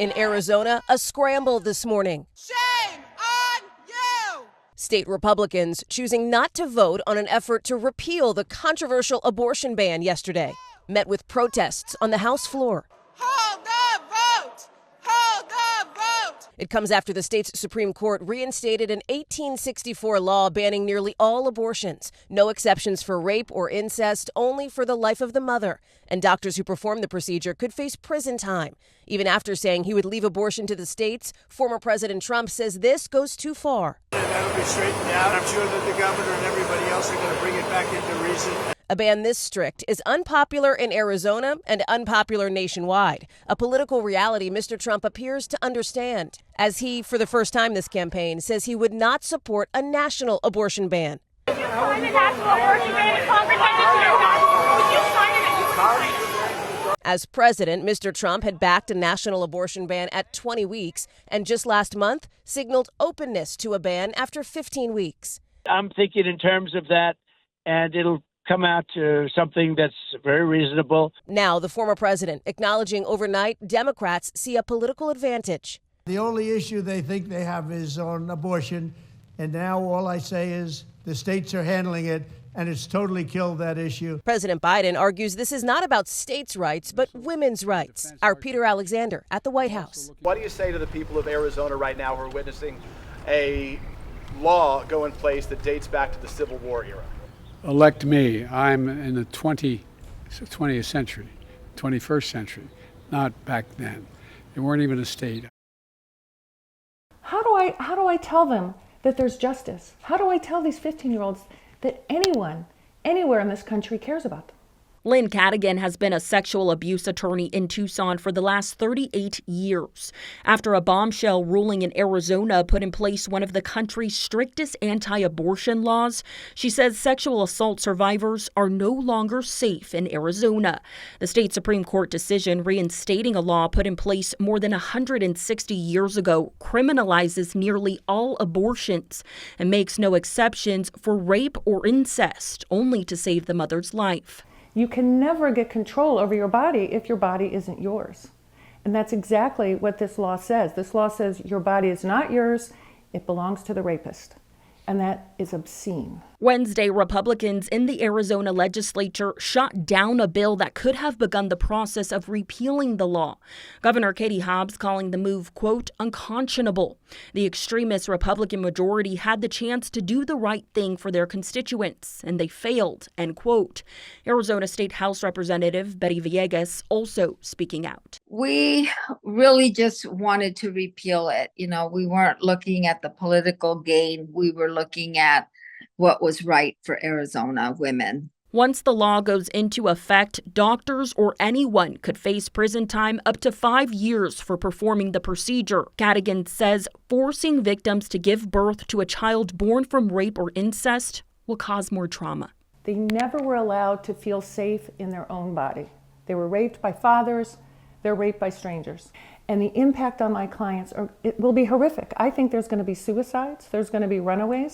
In Arizona, a scramble this morning. Shame on you! State Republicans choosing not to vote on an effort to repeal the controversial abortion ban yesterday, met with protests on the House floor. Hold the vote! Hold the vote! It comes after the state's Supreme Court reinstated an 1864 law banning nearly all abortions. No exceptions for rape or incest, only for the life of the mother. And doctors who perform the procedure could face prison time. Even after saying he would leave abortion to the states, former President Trump says this goes too far. That'll be straightened out. I'm sure that the governor and everybody else are going to bring it back into reason. A ban this strict is unpopular in Arizona and unpopular nationwide, a political reality Mr. Trump appears to understand, as he, for the first time this campaign, says he would not support a national abortion ban. As president, Mr. Trump had backed a national abortion ban at 20 weeks and just last month signaled openness to a ban after 15 weeks. I'm thinking in terms of that, and it'll come out to something that's very reasonable. Now, the former president acknowledging overnight Democrats see a political advantage. The only issue they think they have is on abortion, and now all I say is the states are handling it, and it's totally killed that issue. President Biden argues this is not about states' rights, but women's rights. Our Peter Alexander at the White House. What do you say to the people of Arizona right now who are witnessing a law go in place that dates back to the Civil War era? Elect me. I'm in the 20th century, 21st century, not back then. They weren't even a state. How do I tell them that there's justice? How do I tell these 15-year-olds that anyone, anywhere in this country cares about them? Lynn Cadigan has been a sexual abuse attorney in Tucson for the last 38 years. After a bombshell ruling in Arizona put in place one of the country's strictest anti-abortion laws, she says sexual assault survivors are no longer safe in Arizona. The state Supreme Court decision reinstating a law put in place more than 160 years ago criminalizes nearly all abortions and makes no exceptions for rape or incest, only to save the mother's life. You can never get control over your body if your body isn't yours. And that's exactly what this law says. This law says your body is not yours, it belongs to the rapist. And that is obscene. Wednesday, Republicans in the Arizona legislature shot down a bill that could have begun the process of repealing the law. Governor Katie Hobbs calling the move, quote, unconscionable. The extremist Republican majority had the chance to do the right thing for their constituents, and they failed, end quote. Arizona State House Representative Betty Villegas also speaking out. We really just wanted to repeal it. We weren't looking at the political gain. We were looking at what was right for Arizona women. Once the law goes into effect, doctors or anyone could face prison time up to 5 years for performing the procedure. Cadigan says forcing victims to give birth to a child born from rape or incest will cause more trauma. They never were allowed to feel safe in their own body. They were raped by fathers, they're raped by strangers. And the impact on my clients, it will be horrific. I think there's going to be suicides, there's going to be runaways.